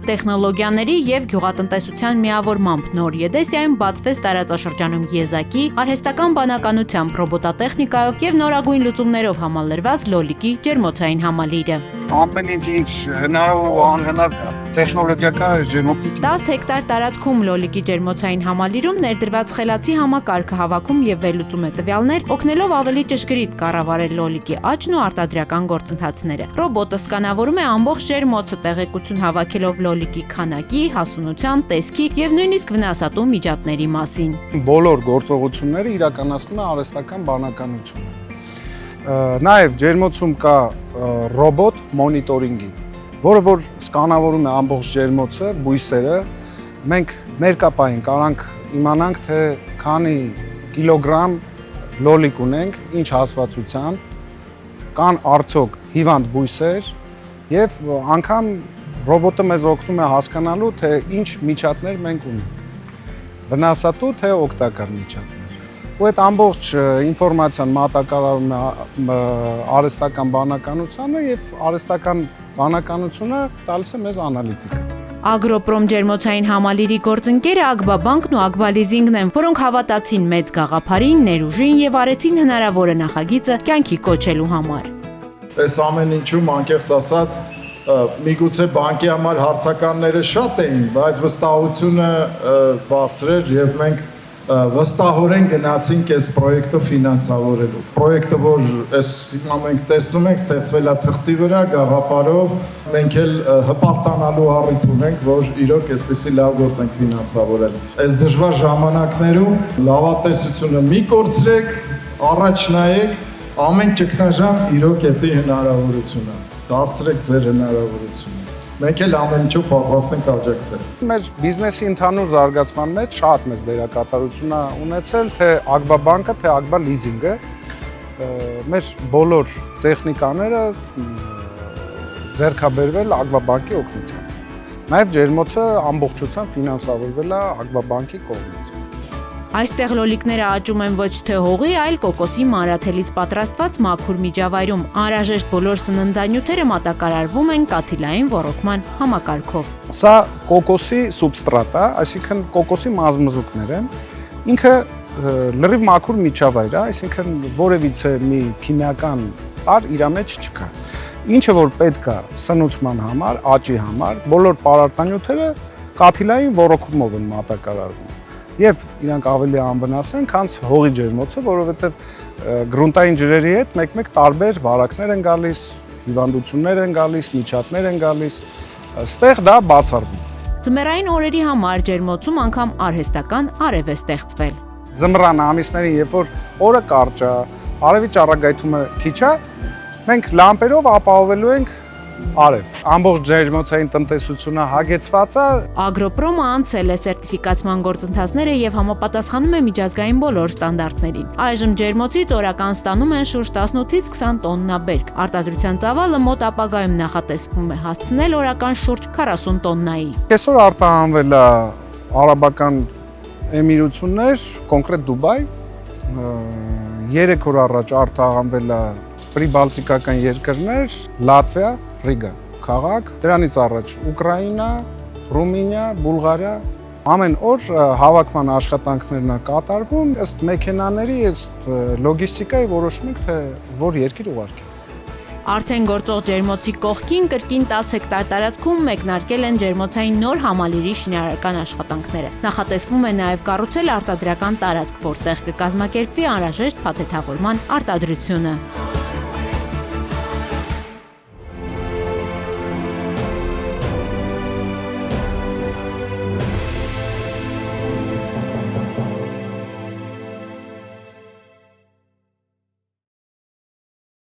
Տեխնոլոգիաների և գյուղատնտեսության միավորմամբ նոր Եդեսիայում բացվեց տարածաշրջանում եզակի, արհեստական բանականությամբ, ռոբոտատեխնիկայով և նորագույն լուծումներով համալրված Լոլիկի ջերմոցային համալիրը։ Ամեն ինչ հնարավոր ու անհնար տեխնոլոգիական ջերմոցի 10 հեկտար տարածքում Լոլիկի ջերմոցային համալիրում ներդրված խելացի համակարգը հավաքում և վերլուծում է տվյալներ, օգնելով ավելի ճշգրիտ կառավարել Լոլիկի աճն ու արտադրական գործընթացները։ Ռոբոտը սկանավորում է ամբողջ ջերմոցը, տեղեկություն հավաքելով Լոլիկի քանակի, հասունության, տեսքի և նույնիսկ վնասատու միջատների մասին։ բոլոր գործողությունները իրականացնում է արհեստական բանականությունը։ Նաև ջերմոցում կա ռոբոտ մոնիտորինգի, որը որ սկանավորում է ամբողջ ջերմոցը, բույսերը։ Մենք ներկապային կարանք իմանանք, թե քանի կիլոգրամ լոլիկ ունենք, ինչ հաստվածության, կան արդյոք հիվանդ բույսեր և անգամ ռոբոտը մեզ օգնում է հասկանալու, թե ինչ միջատներ մենք ունենք, վնասատու թե օգտակար միջատներ։ Ու այդ ամբողջ ինֆորմացիան մատակարարում է արհեստական բանականությանը և արհեստական բանականությունը տալիս է մեզ անալիտիկա։ Ագրոպրոմ ջերմոցային համալիրի գործընկերը Ագբաբանկն ու Ագբալիզինգն են, որոնք հավատացին մեծ գաղափարին, ներուժին և արեցին հնարավորը նախագիծը կյանքի կոչելու համար։ Այս ամեն ինչում անկեղծ ասած միգուցե բանկի համար հարցականները շատ էին, բայց վստահությունը բարձր էր և մենք վստահորեն գնացինք այս պրոյեկտը ֆինանսավորելու։ Պրոյեկտը, որ հիմա մենք տեսնում ենք, ստեղծվել է թղթի վրա, գաղափարով, մենք էլ հպարտանալու առիթ ունենք, որ իրոք այսպեսի լավ գործ ենք ֆինանսավորել։ Այս դժվար ժամանակներում լավատեսությունը մի կորցրեք, առաջ նայեք, ամեն ճգնաժամ իրոք էդի հնարավորությունը։ Դարձրեք ձեր հնարավորությունը։ Մենք էլ ամեն ինչով պատրաստ ենք աջակցել։ Մեր բիզնեսի ընդհանուր զարգացման մեջ շատ մեծ դերակատարություն է ունեցել թե Ագբաբանկը, թե Ագբալիզինգը։ Մեր բոլոր տեխնիկաները ձեռքաբերվել Ագբաբանկի օգնությամբ։ Նաև ջերմոցը ամբողջությամբ ֆինանսավորվել է Ագբաբանկի կողմից։ Այստեղ լոլիկները աճում են ոչ թե հողի, այլ կոկոսի մանրաթելից պատրաստված մաքուր միջավայրում։ Անհրաժեշտ բոլոր սննդանյութերը մատակարարվում են կաթիլային ոռոգման համակարգով։ Սա կոկոսի սուբստրատ է, այսինքն կոկոսի մազմզուկներ են։ Ինքը լրիվ մաքուր միջավայր է, այսինքն որևիցե մի քիմիական բար իր մեջ չկա։ Ինչը որ պետք է սնուցման համար, աճի համար, բոլոր պարարտանյութերը կաթիլային ոռոգումով են մատակարարվում։ Եվ իրանք ավելի անվնաս են, քան հողի ջերմոցը, որովհետև գրունտային ջրերի հետ մեկ-մեկ տարբեր վարակներ են գալիս, հիվանդություններ են գալիս, միջատներ են գալիս, այստեղ դա բացառվում։ Ձմեռային օրերի համար ջերմոցում անգամ արհեստական արև է ստեղծվել։ Ձմռան ամիսներին, երբ որ օրը կարճ է, արևի ճառագայթումը քիչ է, մենք լամպերով ապահովելու ենք արև։ Ամբողջ ջերմոցային տնտեսությունը հագեցված է։ Ագրոպրոմը անցել է սերտիֆիկացման գործընթացները և համապատասխանում է միջազգային բոլոր ստանդարտներին։ Այժմ ջերմոցից օրական ստանում են շուրջ 18-ից 20 տոննա բերք։ Արտադրության ծավալը մոտ ապագայում նախատեսվում է հասցնել օրական շուրջ 40 տոննայի։ Այսօր արտահանվել է Արաբական Էմիրություններ, կոնկրետ Դուբայ, 3 օր առաջ արտահանվել է պրիբալտիկական երկրներ, Լատվիա, Ռիգա քաղաք, դրանից առաջ Ուկրաինա, Ռումինիա, Բուլղարիա, ամեն օր հավաքման աշխատանքներն է կատարվում, ըստ մեքենաների, ըստ լոգիստիկայի որոշում ենք, թե որ երկիր ուղարկել։ Արդեն գործող ջերմոցի կողքին կրկին 10 հեկտար տարածքում մեկնարկել են ջերմոցային նոր համալիրի շինարարական աշխատանքները։ Նախատեսվում է նաև կառուցել արտադրական տարածք, որտեղ կկազմակերպվի անհրաժեշտ փաթեթավորման արտադրությունը։